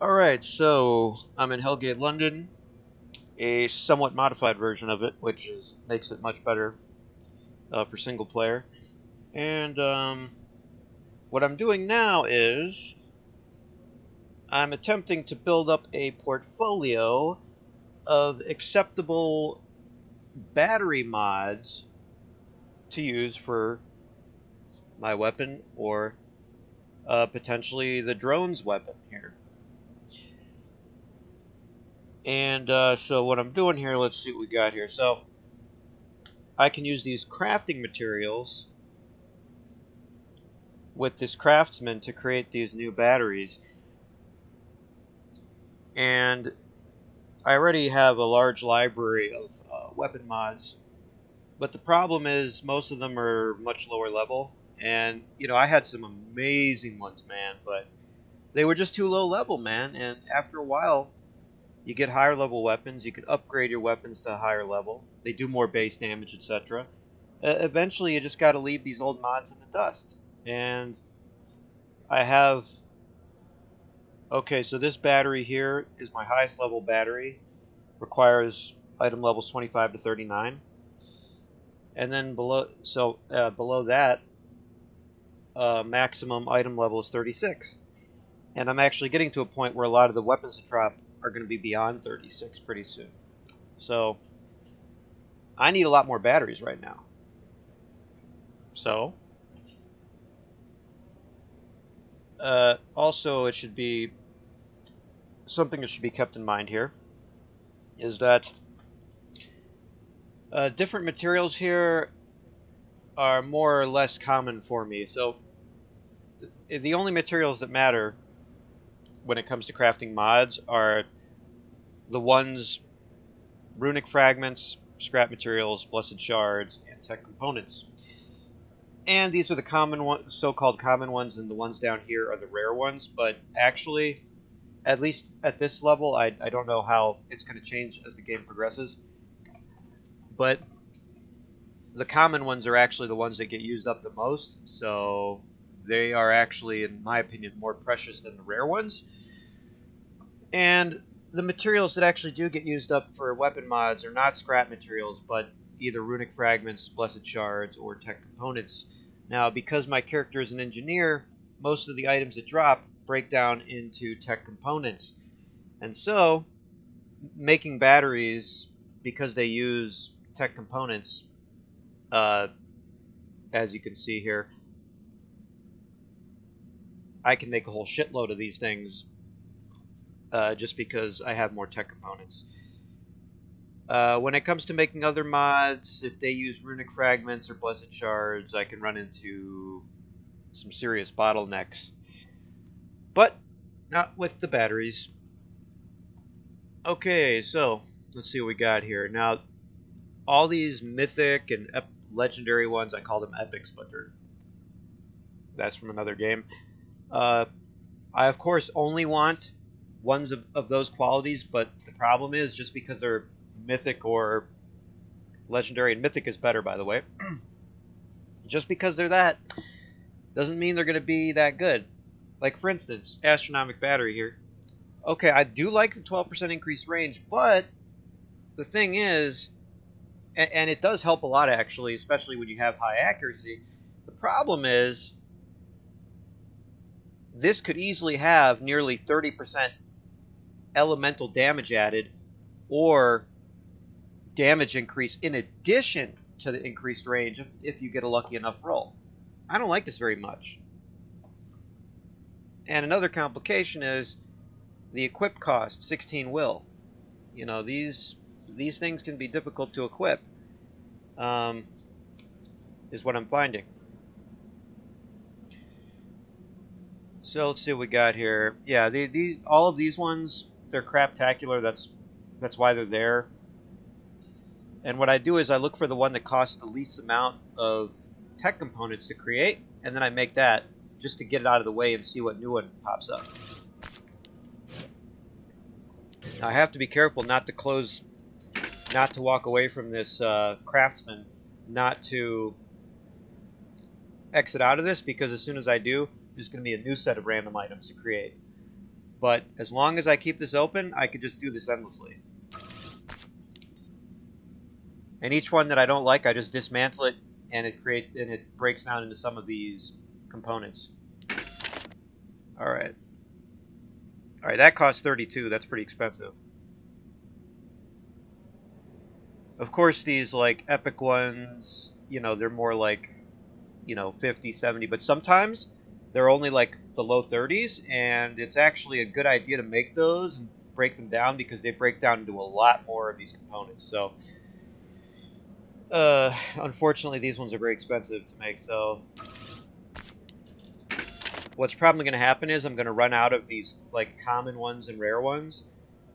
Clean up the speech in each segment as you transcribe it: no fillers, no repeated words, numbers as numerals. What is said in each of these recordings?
Alright, so I'm in Hellgate, London, a somewhat modified version of it, which makes it much better for single player. And what I'm doing now is I'm attempting to build up a portfolio of acceptable battery mods to use for my weapon or potentially the drone's weapon here. And so what I'm doing here, let's see what we got here. So I can use these crafting materials with this craftsman to create these new batteries. And I already have a large library of weapon mods, but the problem is most of them are much lower level. And, I had some amazing ones, man, but they were just too low level, man. And after a while, you get higher level weapons. You can upgrade your weapons to a higher level. They do more base damage, etc. Eventually, you just got to leave these old mods in the dust. And I have... Okay, so this battery here is my highest level battery. Requires item levels 25 to 39. And then below that, maximum item level is 36. And I'm actually getting to a point where a lot of the weapons that drop are going to be beyond 36 pretty soon. So I need a lot more batteries right now. So also it should be something that should be kept in mind here is that different materials here are more or less common for me. So the only materials that matter when it comes to crafting mods are the ones runic fragments, scrap materials, blessed shards, and tech components. And these are the common ones, so-called common ones, and the ones down here are the rare ones. But actually, at least at this level, I don't know how it's going to change as the game progresses. But the common ones are actually the ones that get used up the most. So they are actually, in my opinion, more precious than the rare ones. And the materials that actually do get used up for weapon mods are not scrap materials, but either runic fragments, blessed shards, or tech components. Now, because my character is an engineer, most of the items that drop break down into tech components. And so, making batteries, because they use tech components, as you can see here, I can make a whole shitload of these things just because I have more tech components. When it comes to making other mods, if they use runic fragments or blessed shards, I can run into some serious bottlenecks. But not with the batteries. Okay, so let's see what we got here. Now, all these mythic and legendary ones, I call them epics, but that's from another game. I, of course, only want ones of those qualities, but the problem is just because they're mythic or legendary, and mythic is better, by the way, just because they're that doesn't mean they're going to be that good. Like, for instance, Astronomic Battery here. Okay, I do like the 12% increased range, but the thing is, and it does help a lot actually, especially when you have high accuracy, the problem is this could easily have nearly 30% elemental damage added, or damage increase in addition to the increased range if you get a lucky enough roll. I don't like this very much. And another complication is the equip cost, 16 will. You know, these things can be difficult to equip, is what I'm finding. So let's see what we got here. Yeah, all of these ones, they're craptacular. That's why they're there. And what I do is I look for the one that costs the least amount of tech components to create, and then I make that just to get it out of the way and see what new one pops up. Now, I have to be careful not to walk away from this craftsman, not to exit out of this, because as soon as I do, there's going to be a new set of random items to create. But as long as I keep this open, I could just do this endlessly. And each one that I don't like, I just dismantle it, and it breaks down into some of these components. All right. All right, that costs 32. That's pretty expensive. Of course, these like epic ones, you know, they're more like, you know, 50, 70, but sometimes they're only like the low 30s, and it's actually a good idea to make those and break them down because they break down into a lot more of these components. So, unfortunately, these ones are very expensive to make. So, what's probably going to happen is I'm going to run out of these like common ones and rare ones,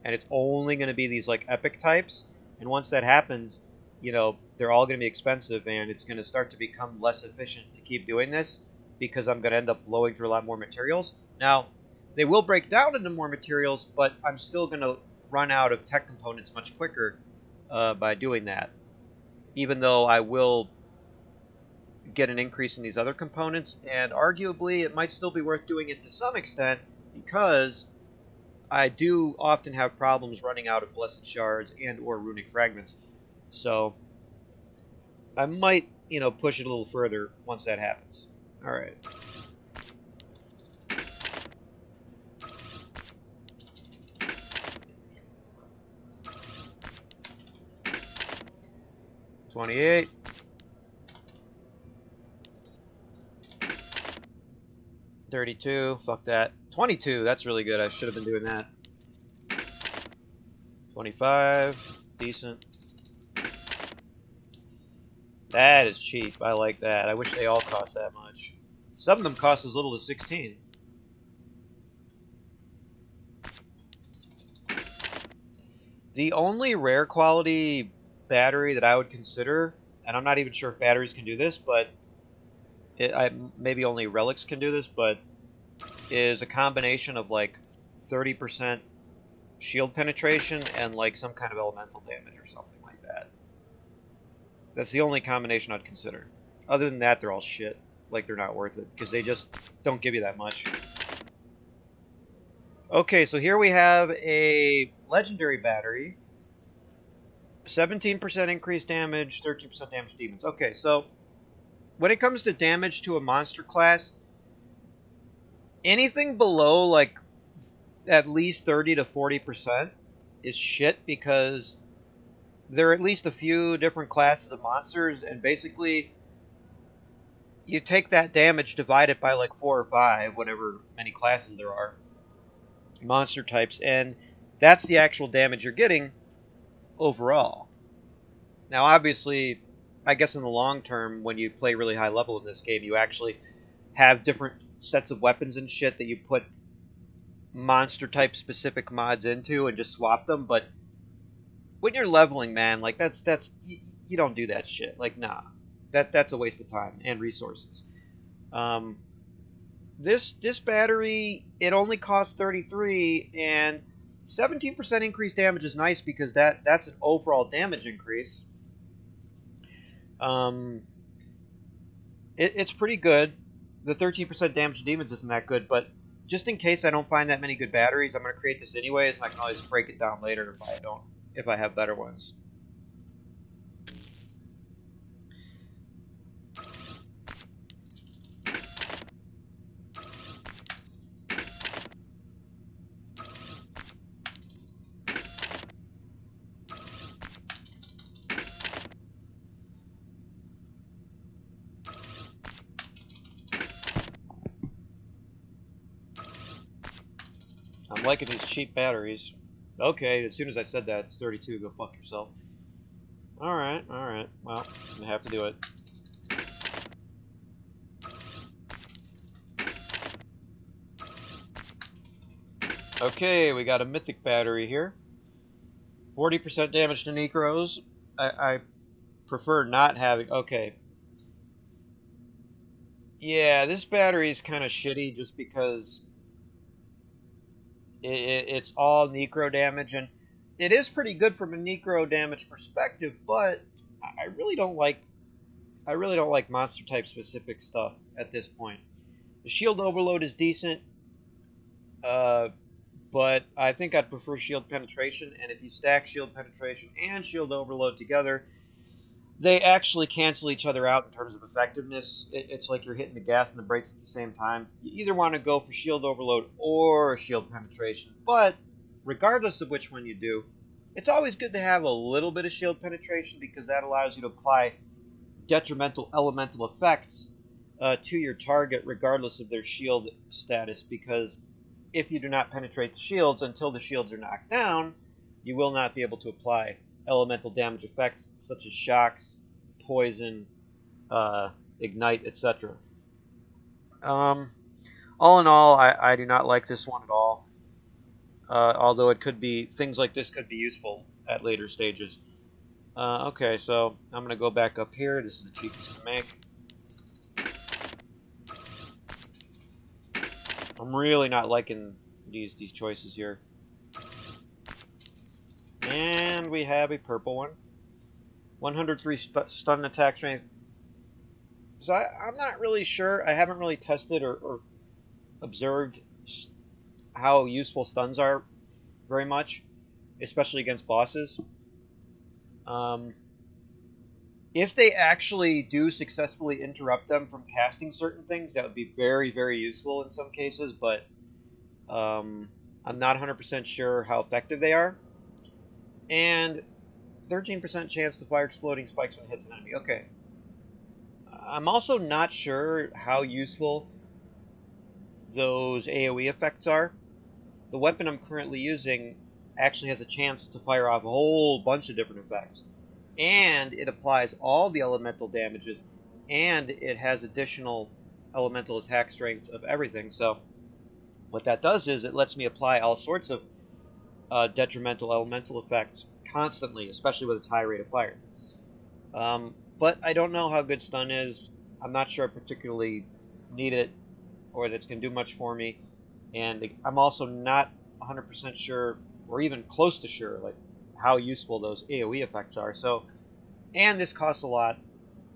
and it's only going to be these like epic types. And once that happens, you know, they're all going to be expensive, and it's going to start to become less efficient to keep doing this because I'm going to end up blowing through a lot more materials. Now, they will break down into more materials, but I'm still going to run out of tech components much quicker by doing that, even though I will get an increase in these other components, and arguably it might still be worth doing it to some extent because I do often have problems running out of blessed shards and or runic fragments. So I might, you know, push it a little further once that happens. All right. $28. $32. Fuck that. $22. That's really good. I should have been doing that. $25. Decent. That is cheap. I like that. I wish they all cost that much. Some of them cost as little as 16. The only rare quality battery that I would consider, and I'm not even sure if batteries can do this, but maybe only relics can do this, but is a combination of like 30% shield penetration and like some kind of elemental damage or something like that. That's the only combination I'd consider. Other than that, they're all shit. Like, they're not worth it because they just don't give you that much. Okay, so here we have a legendary battery. 17% increased damage, 13% damage to demons. Okay, so when it comes to damage to a monster class, anything below like at least 30 to 40% is shit because there are at least a few different classes of monsters, and basically you take that damage, divide it by like 4 or 5, whatever many classes there are, monster types, and that's the actual damage you're getting overall. Now, obviously, I guess in the long term, when you play really high level in this game, you actually have different sets of weapons and shit that you put monster type specific mods into and just swap them, but when you're leveling, man, like that's you don't do that shit. Like, nah. That's a waste of time and resources. This battery, it only costs 33, and 17% increased damage is nice because that's an overall damage increase. It's pretty good. The 13% damage to demons isn't that good, but just in case I don't find that many good batteries, I'm going to create this anyways, and I can always break it down later if I have better ones. I'm liking these cheap batteries. Okay, as soon as I said that, it's 32. Go fuck yourself. Alright, alright. Well, I'm gonna have to do it. Okay, we got a Mythic Battery here. 40% damage to Necros. I prefer not having... Okay. Yeah, this battery is kind of shitty just because it's all necro damage, and it is pretty good from a necro damage perspective, but I really don't like monster type specific stuff at this point. The shield overload is decent, but I think I'd prefer shield penetration, and if you stack shield penetration and shield overload together, they actually cancel each other out in terms of effectiveness. It's like you're hitting the gas and the brakes at the same time. You either want to go for shield overload or shield penetration, but regardless of which one you do, it's always good to have a little bit of shield penetration because that allows you to apply detrimental elemental effects to your target regardless of their shield status, because if you do not penetrate the shields until the shields are knocked down, you will not be able to apply elemental damage effects such as shocks, poison, ignite, etc. All in all, I do not like this one at all. Although it could be, things like this could be useful at later stages. Okay, so I'm going to go back up here. This is the cheapest to make. I'm really not liking these choices here. And we have a purple one. 103 stun attack strength. So I'm not really sure. I haven't really tested or observed how useful stuns are very much, especially against bosses. If they actually do successfully interrupt them from casting certain things, that would be very, very useful in some cases, but I'm not 100% sure how effective they are. And 13% chance to fire exploding spikes when it hits an enemy. Okay. I'm also not sure how useful those AoE effects are. The weapon I'm currently using actually has a chance to fire off a whole bunch of different effects. And it applies all the elemental damages, and it has additional elemental attack strengths of everything. So what that does is it lets me apply all sorts of detrimental elemental effects constantly, especially with its high rate of fire. But I don't know how good stun is. I'm not sure I particularly need it or that it's going to do much for me. And I'm also not 100% sure, or even close to sure, like how useful those AoE effects are. So, and this costs a lot.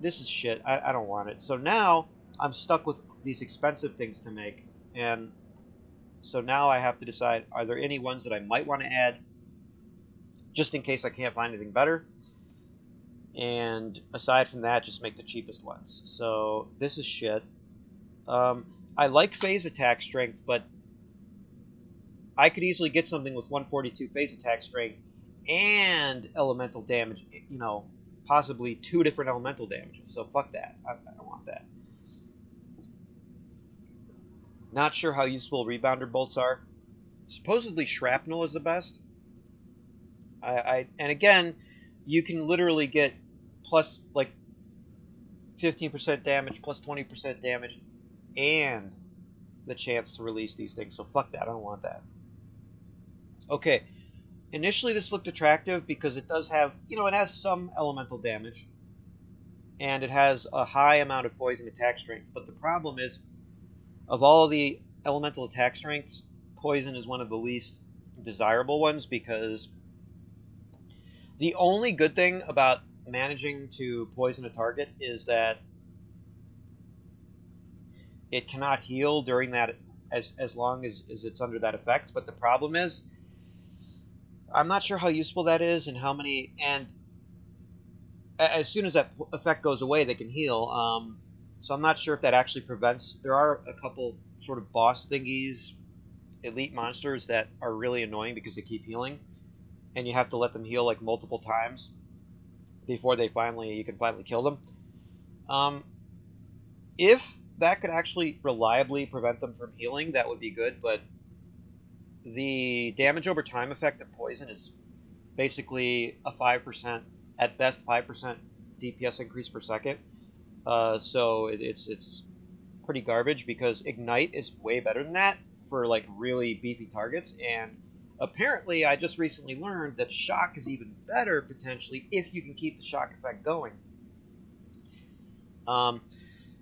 This is shit. I don't want it. So now I'm stuck with these expensive things to make. And so now I have to decide, are there any ones that I might want to add just in case I can't find anything better? And aside from that, just make the cheapest ones. So this is shit. I like phase attack strength, but I could easily get something with 142 phase attack strength and elemental damage, you know, possibly 2 different elemental damages. So fuck that. I don't want that. Not sure how useful rebounder bolts are. Supposedly shrapnel is the best. And again, you can literally get plus like 15% damage, plus 20% damage, and the chance to release these things. So fuck that. I don't want that. Okay. Initially, this looked attractive because it does have, you know, it has some elemental damage, and it has a high amount of poison attack strength. But the problem is, of all of the elemental attack strengths, poison is one of the least desirable ones, because the only good thing about managing to poison a target is that it cannot heal during that as long as it's under that effect. But the problem is, I'm not sure how useful that is and how many, and as soon as that effect goes away, they can heal. So I'm not sure if that actually prevents. There are a couple sort of boss thingies, elite monsters, that are really annoying because they keep healing, and you have to let them heal like multiple times before you can finally kill them. If that could actually reliably prevent them from healing, that would be good, but the damage over time effect of poison is basically a 5%, at best 5% DPS increase per second. So it's pretty garbage, because ignite is way better than that for like really beefy targets. And apparently, I just recently learned that shock is even better potentially if you can keep the shock effect going.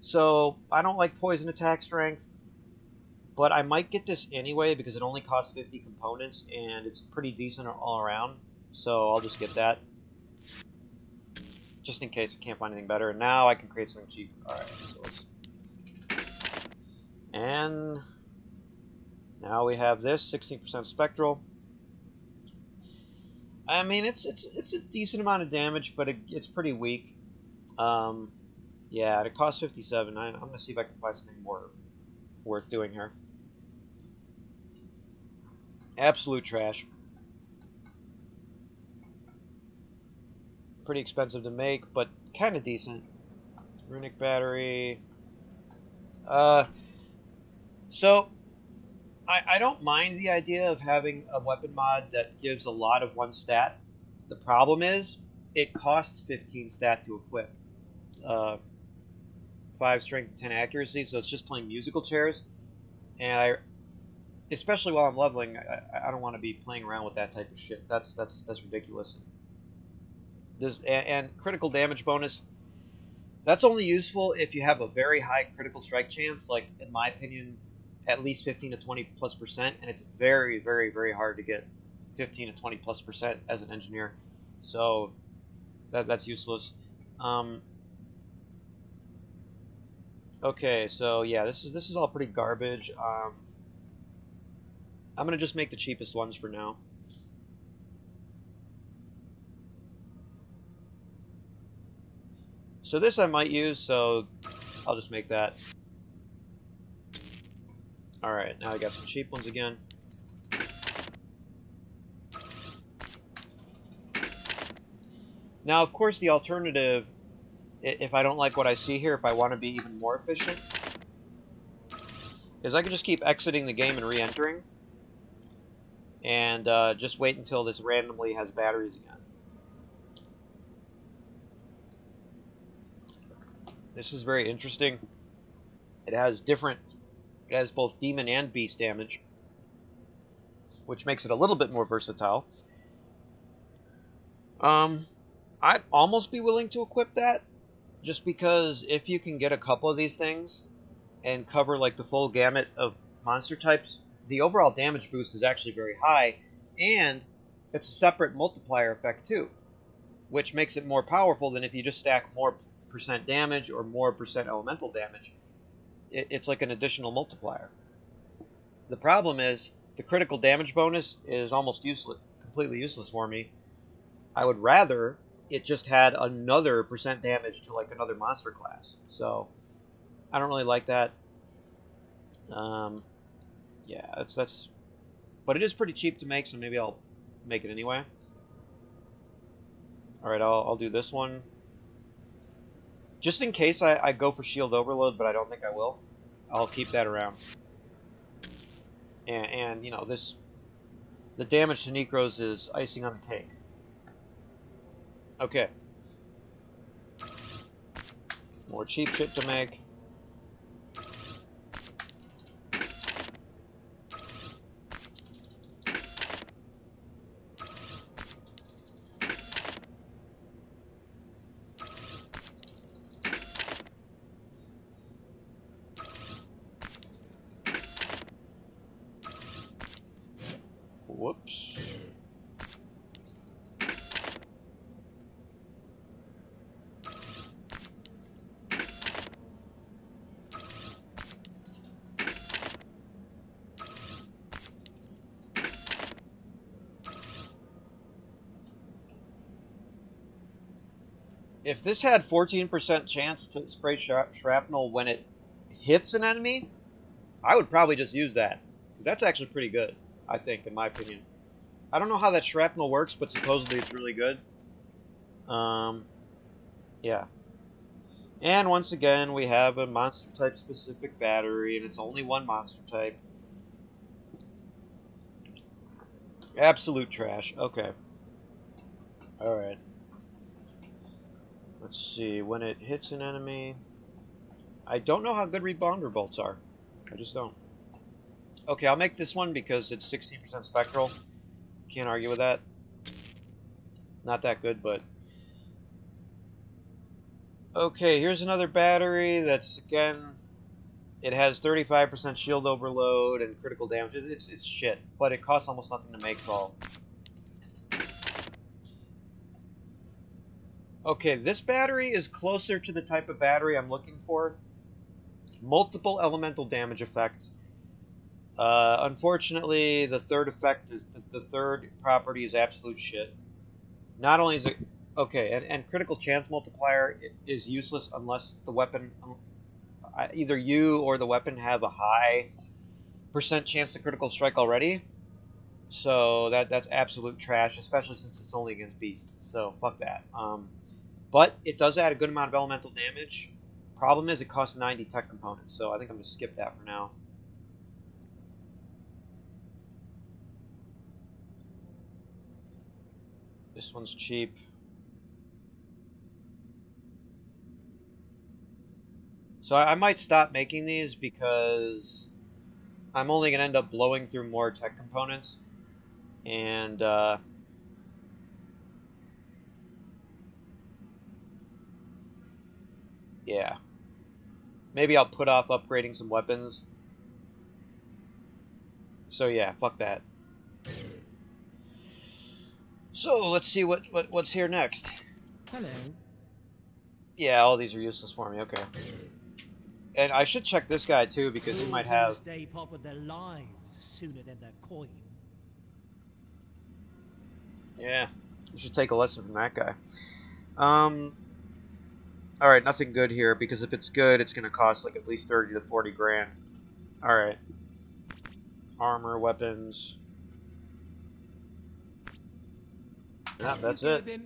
So I don't like poison attack strength, but I might get this anyway because it only costs 50 components and it's pretty decent all around. So I'll just get that, just in case I can't find anything better. And now I can create something cheap. Alright, so let's... And Now we have this 16% spectral. I mean, it's a decent amount of damage, but it's pretty weak. Yeah, it costs 57. I'm gonna see if I can find something more worth doing here. Absolute trash. Pretty expensive to make, but kind of decent. Runic Battery. So I don't mind the idea of having a weapon mod that gives a lot of one stat. The problem is it costs 15 stat to equip. 5 strength and 10 accuracy, so it's just plain musical chairs. And especially while I'm leveling, I don't want to be playing around with that type of shit. That's ridiculous. And critical damage bonus. That's only useful if you have a very high critical strike chance, like in my opinion, at least 15 to 20+%, and it's very, very, very hard to get 15 to 20+% as an engineer. So that's useless. Okay, so yeah, this is all pretty garbage. I'm gonna just make the cheapest ones for now. So this I might use, so I'll just make that. Alright, now I got some cheap ones again. Now, of course, the alternative, if I don't like what I see here, if I want to be even more efficient, is I can just keep exiting the game and re-entering, and just wait until this randomly has batteries again. This is very interesting. It has both demon and beast damage, which makes it a little bit more versatile. I'd almost be willing to equip that, just because if you can get a couple of these things and cover like the full gamut of monster types, the overall damage boost is actually very high, and it's a separate multiplier effect too, which makes it more powerful than if you just stack more % damage or more % elemental damage. It's like an additional multiplier. The problem is the critical damage bonus is almost useless, completely useless for me. I would rather it just had another % damage to like another monster class. So I don't really like that. Yeah, that's. But it is pretty cheap to make, so maybe I'll make it anyway. All right, I'll do this one. Just in case I go for shield overload, but I don't think I will. I'll keep that around. And you know, the damage to Necros is icing on the cake. Okay. More cheap shit to make. Whoops. If this had 14% chance to spray shrapnel when it hits an enemy, I would probably just use that. Because that's actually pretty good, I think, in my opinion. I don't know how that shrapnel works, but supposedly it's really good. Yeah. And once again, we have a monster type specific battery, and it's only one monster type. Absolute trash. Okay. Alright. Let's see. When it hits an enemy... I don't know how good rebounder bolts are. I just don't. Okay, I'll make this one because it's 16% spectral. Can't argue with that. Not that good, but... Okay, here's another battery that's, again... It has 35% shield overload and critical damage. It's shit, but it costs almost nothing to make, so... Okay, this battery is closer to the type of battery I'm looking for. Multiple elemental damage effects. Unfortunately, the third effect is the third property is absolute shit. Not only is it okay, and critical chance multiplier is useless unless the weapon, either you or the weapon have a high percent chance to critical strike already. So that's absolute trash, especially since it's only against beasts. So fuck that. But it does add a good amount of elemental damage. Problem is it costs 90 tech components, so I think I'm gonna skip that for now. This one's cheap. So I might stop making these because I'm only going to end up blowing through more tech components. And, yeah. Maybe I'll put off upgrading some weapons. So yeah, fuck that. So let's see what's here next. Hello. Yeah, all these are useless for me, okay. And I should check this guy too, because he might have... Stay pop with their lives sooner than their coin. Yeah, you should take a lesson from that guy. Alright, nothing good here, because if it's good, it's going to cost like at least 30 to 40 grand. Alright. Armor, weapons. Yeah, that's it.